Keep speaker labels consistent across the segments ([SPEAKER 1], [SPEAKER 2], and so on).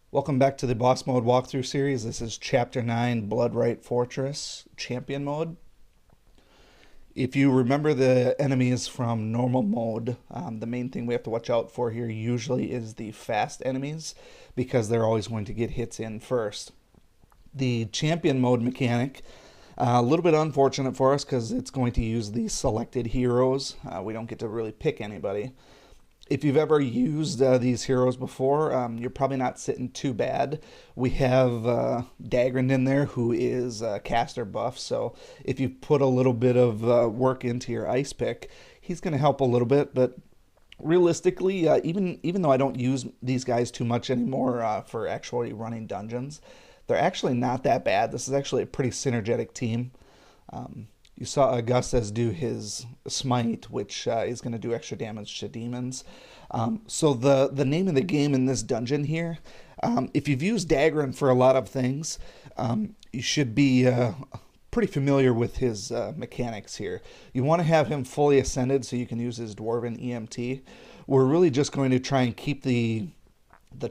[SPEAKER 1] Welcome back to the Boss Mode walkthrough series. This is Chapter 9, Rite Fortress, Champion Mode. If you remember the enemies from normal mode, the main thing we have to watch out for here usually is the fast enemies, because they're always going to get hits in first. The Champion Mode mechanic, a little bit unfortunate for us because it's going to use the selected heroes. We don't get to really pick anybody. If you've ever used these heroes before, you're probably not sitting too bad. We have Dagrin in there, who is caster buff, so if you put a little bit of work into your ice pick, he's going to help a little bit. But realistically, even though I don't use these guys too much anymore for actually running dungeons, they're actually not that bad. This is actually a pretty synergetic team. You saw Augustus do his smite, which is going to do extra damage to demons. So the name of the game in this dungeon here, if you've used Dagrin for a lot of things, you should be pretty familiar with his mechanics here. You want to have him fully ascended so you can use his Dwarven EMT. We're really just going to try and keep the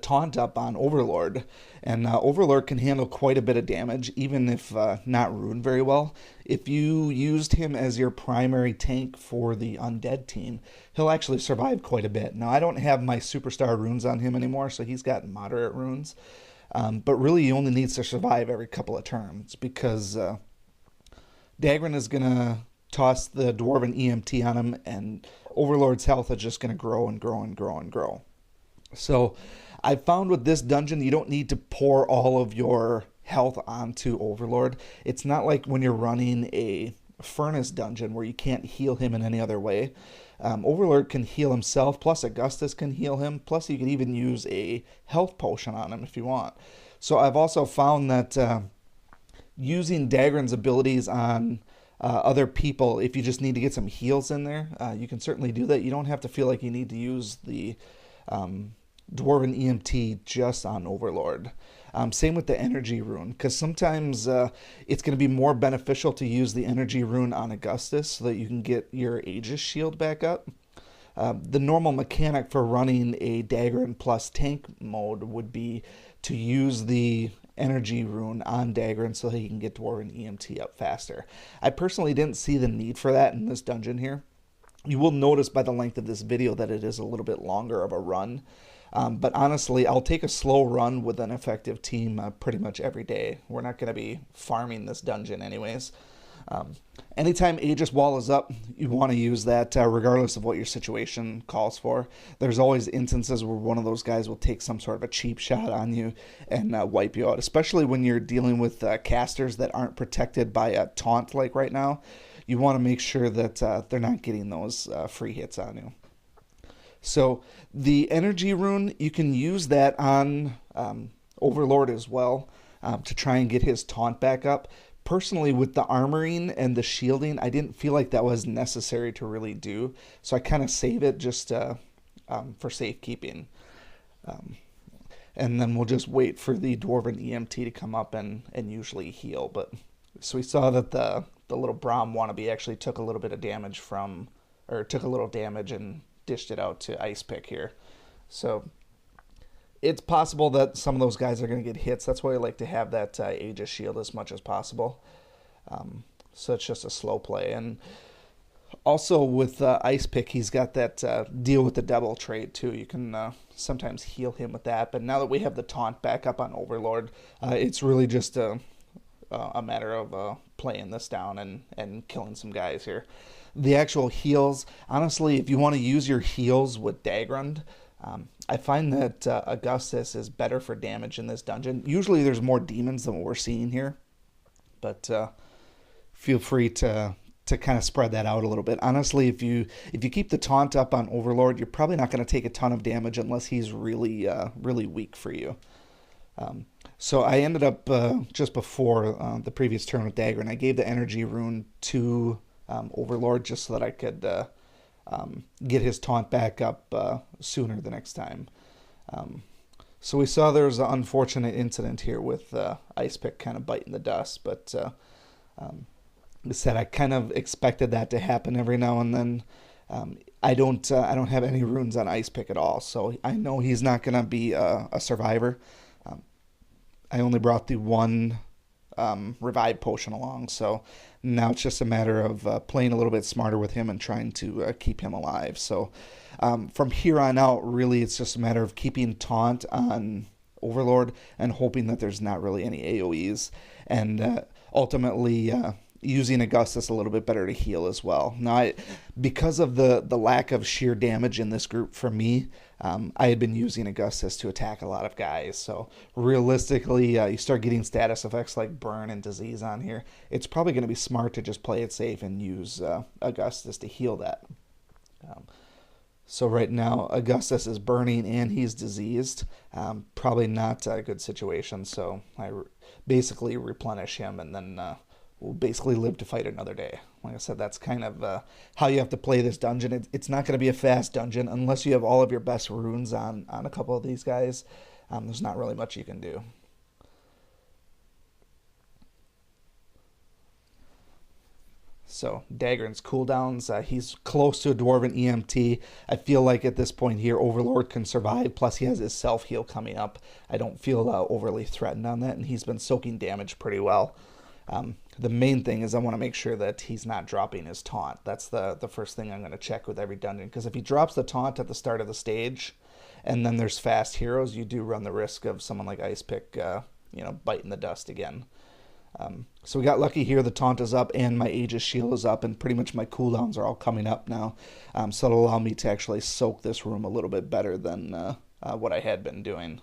[SPEAKER 1] taunt up on Overlord, and Overlord can handle quite a bit of damage, even if not runed very well. If you used him as your primary tank for the undead team, he'll actually survive quite a bit. Now, I don't have my superstar runes on him anymore, so he's got moderate runes, but really he only needs to survive every couple of turns, because Dagrin is going to toss the Dwarven EMT on him, and Overlord's health is just going to grow and grow and grow and grow. So I found with this dungeon, you don't need to pour all of your health onto Overlord. It's not like when you're running a furnace dungeon where you can't heal him in any other way. Overlord can heal himself, plus Augustus can heal him, plus you can even use a health potion on him if you want. So I've also found that using Dagrin's abilities on other people, if you just need to get some heals in there, you can certainly do that. You don't have to feel like you need to use the Dwarven EMT just on Overlord. Same with the energy rune, because sometimes it's going to be more beneficial to use the energy rune on Augustus so that you can get your Aegis shield back up. The normal mechanic for running a Dagrin plus tank mode would be to use the energy rune on Dagrin so he can get Dwarven EMT up faster. I personally didn't see the need for that in this dungeon here. You will notice by the length of this video that it is a little bit longer of a run. But honestly, I'll take a slow run with an effective team pretty much every day. We're not going to be farming this dungeon anyways. Anytime Aegis Wall is up, you want to use that regardless of what your situation calls for. There's always instances where one of those guys will take some sort of a cheap shot on you and wipe you out, especially when you're dealing with casters that aren't protected by a taunt like right now. You want to make sure that they're not getting those free hits on you. So the energy rune, you can use that on Overlord as well to try and get his taunt back up. Personally, with the armoring and the shielding, I didn't feel like that was necessary to really do. So I kind of save it just for safekeeping. And then we'll just wait for the Dwarven EMT to come up and usually heal. But so we saw that the little Braum wannabe actually took a little bit of damage took a little damage and dished it out to Ice Pick here. So it's possible that some of those guys are going to get hits. That's why I like to have that Aegis shield as much as possible. So it's just a slow play. And also with Ice Pick, he's got that deal with the devil trait too. You can sometimes heal him with that. But now that we have the taunt back up on Overlord, it's really just a matter of playing this down and killing some guys here. The actual heals, honestly, if you want to use your heals with Dagrin, I find that Augustus is better for damage in this dungeon. Usually there's more demons than what we're seeing here, but feel free to kind of spread that out a little bit. Honestly, if you keep the taunt up on Overlord, you're probably not going to take a ton of damage unless he's really weak for you. So I ended up just before the previous turn with Dagrin, I gave the energy rune to Overlord just so that I could get his taunt back up sooner the next time. So we saw there was an unfortunate incident here with Ice Pick kind of biting the dust, but like I said, I kind of expected that to happen every now and then. I don't have any runes on Ice Pick at all, so I know he's not going to be a survivor. I only brought the one revive potion along, so now it's just a matter of playing a little bit smarter with him and trying to keep him alive. So from here on out, really, it's just a matter of keeping taunt on Overlord and hoping that there's not really any AoEs, and ultimately using Augustus a little bit better to heal as well. Now, because of the lack of sheer damage in this group for me, I had been using Augustus to attack a lot of guys. So realistically, you start getting status effects like burn and disease on here. It's probably going to be smart to just play it safe and use Augustus to heal that. So right now, Augustus is burning and he's diseased. Probably not a good situation. So I basically replenish him and then we'll basically live to fight another day. Like I said, that's kind of how you have to play this dungeon. It's not going to be a fast dungeon unless you have all of your best runes on a couple of these guys. There's not really much you can do. So Dagran's cooldowns, he's close to a Dwarven EMT. I feel like at this point here, Overlord can survive. Plus he has his self-heal coming up. I don't feel overly threatened on that, and he's been soaking damage pretty well. The main thing is I want to make sure that he's not dropping his taunt. That's the first thing I'm going to check with every dungeon, because if he drops the taunt at the start of the stage and then there's fast heroes, you do run the risk of someone like Ice Pick biting the dust again. So we got lucky here. The taunt is up and my Aegis shield is up, and pretty much my cooldowns are all coming up now. So it'll allow me to actually soak this room a little bit better than what I had been doing.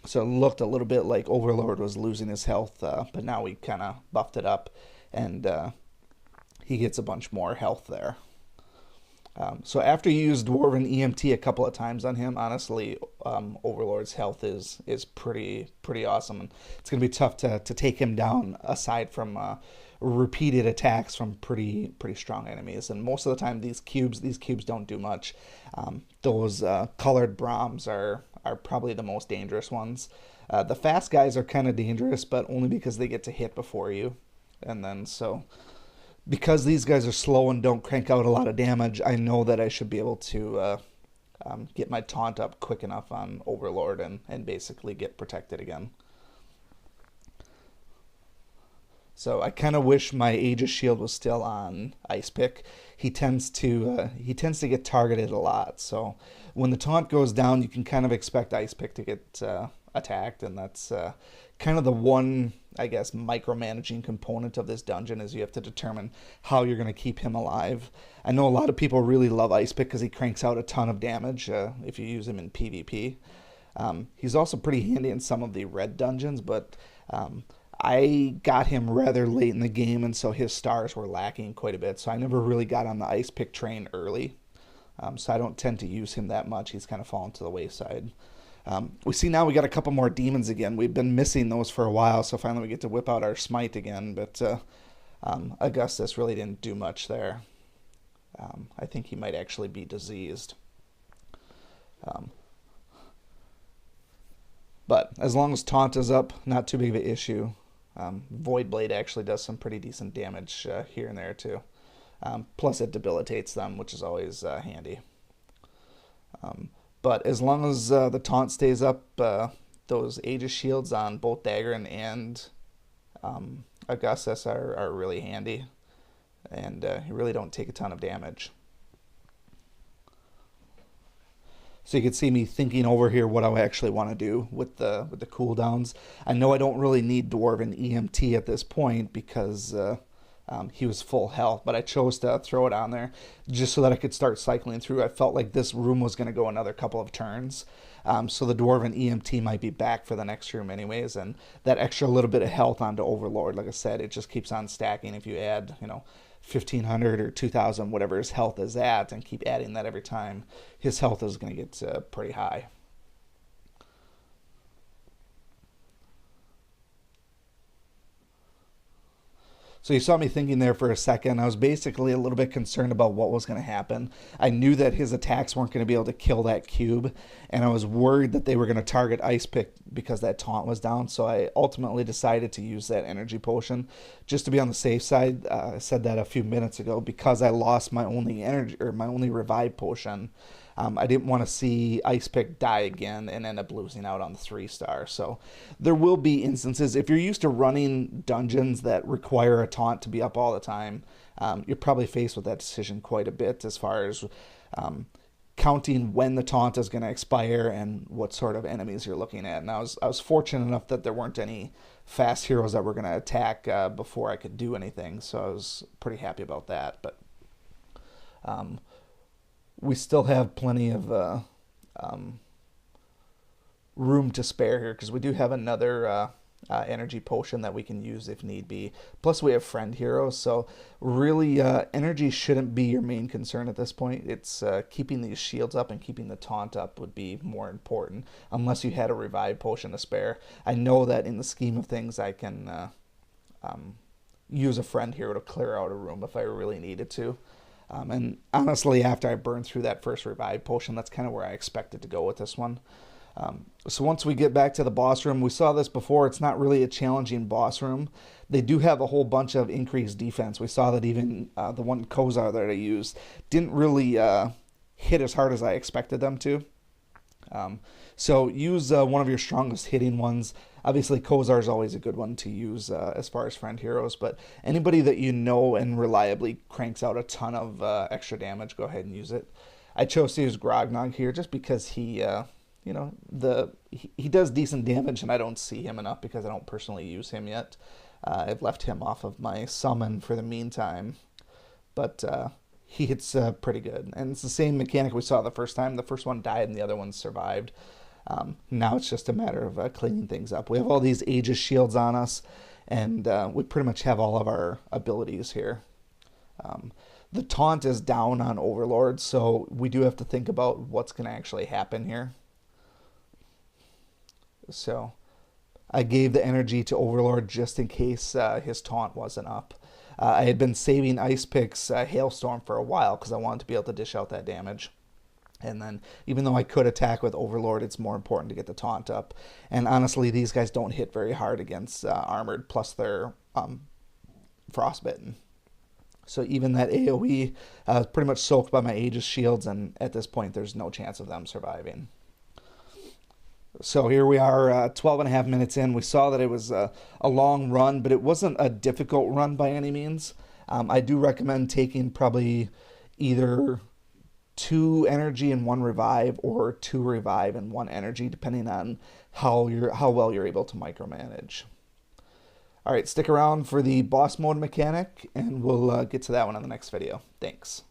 [SPEAKER 1] So it looked a little bit like Overlord was losing his health, but now we kind of buffed it up, and he gets a bunch more health there. So after you use Dwarven EMT a couple of times on him, honestly, Overlord's health is pretty awesome, and it's going to be tough to take him down aside from repeated attacks from pretty strong enemies. And most of the time, these cubes don't do much. Those colored Brahms are probably the most dangerous ones. The fast guys are kind of dangerous, but only because they get to hit before you. And then so because these guys are slow and don't crank out a lot of damage, I know that I should be able to get my taunt up quick enough on Overlord and basically get protected again. So I kind of wish my Aegis shield was still on Ice Pick. He tends to get targeted a lot. So when the taunt goes down, you can kind of expect Ice Pick to get attacked, and that's kind of the one, I guess, micromanaging component of this dungeon, is you have to determine how you're going to keep him alive. I know a lot of people really love Ice Pick because he cranks out a ton of damage if you use him in PvP. He's also pretty handy in some of the red dungeons, but I got him rather late in the game, and so his stars were lacking quite a bit, so I never really got on the Ice Pick train early. So I don't tend to use him that much. He's kind of fallen to the wayside. We see now we got a couple more demons again. We've been missing those for a while, so finally we get to whip out our smite again, but Augustus really didn't do much there. I think he might actually be diseased. But as long as taunt is up, not too big of an issue. Void Blade actually does some pretty decent damage here and there too. Plus it debilitates them, which is always handy. But as long as the taunt stays up, those Aegis shields on both Dagran and Augustus are really handy, and you really don't take a ton of damage. So you can see me thinking over here what I actually want to do with the cooldowns. I know I don't really need Dwarven EMT at this point because he was full health, but I chose to throw it on there just so that I could start cycling through. I felt like this room was going to go another couple of turns, so the Dwarven EMT might be back for the next room anyways, and that extra little bit of health onto Overlord, like I said, it just keeps on stacking. If you add, 1,500 or 2,000, whatever his health is at, and keep adding that every time, his health is going to get pretty high. So you saw me thinking there for a second. I was basically a little bit concerned about what was going to happen. I knew that his attacks weren't going to be able to kill that cube, and I was worried that they were going to target Ice Pick because that taunt was down, so I ultimately decided to use that energy potion just to be on the safe side. I said that a few minutes ago because I lost my only energy, or my only revive potion. I didn't want to see Ice Pick die again and end up losing out on the 3-star. So there will be instances, if you're used to running dungeons that require a taunt to be up all the time, you're probably faced with that decision quite a bit as far as counting when the taunt is going to expire and what sort of enemies you're looking at. And I was fortunate enough that there weren't any fast heroes that were going to attack before I could do anything, so I was pretty happy about that. But we still have plenty of room to spare here because we do have another energy potion that we can use if need be. Plus we have friend heroes, so really energy shouldn't be your main concern at this point. It's keeping these shields up and keeping the taunt up would be more important, unless you had a revive potion to spare. I know that in the scheme of things I can use a friend hero to clear out a room if I really needed to. And honestly, after I burned through that first revive potion, that's kind of where I expected to go with this one. So once we get back to the boss room, we saw this before, it's not really a challenging boss room. They do have a whole bunch of increased defense. We saw that even the one Kozar that I used didn't really hit as hard as I expected them to. So use one of your strongest hitting ones. Obviously, Kozar is always a good one to use as far as friend heroes, but anybody that you know and reliably cranks out a ton of extra damage, go ahead and use it. I chose to use Grognog here just because he does decent damage, and I don't see him enough because I don't personally use him yet. I've left him off of my summon for the meantime, but he hits pretty good. And it's the same mechanic we saw the first time. The first one died and the other one survived. Now it's just a matter of cleaning things up. We have all these Aegis shields on us, and we pretty much have all of our abilities here. The taunt is down on Overlord, so we do have to think about what's going to actually happen here. So I gave the energy to Overlord just in case his taunt wasn't up. I had been saving Ice Pick's Hailstorm for a while because I wanted to be able to dish out that damage. And then, even though I could attack with Overlord, it's more important to get the taunt up. And honestly, these guys don't hit very hard against Armored, plus they're Frostbitten. So even that AoE is pretty much soaked by my Aegis shields, and at this point, there's no chance of them surviving. So here we are, 12 and a half minutes in. We saw that it was a long run, but it wasn't a difficult run by any means. I do recommend taking probably either 2 energy and 1 revive, or 2 revive and 1 energy, depending on how well you're able to micromanage. All right, stick around for the boss mode mechanic, and we'll get to that one in the next video. Thanks.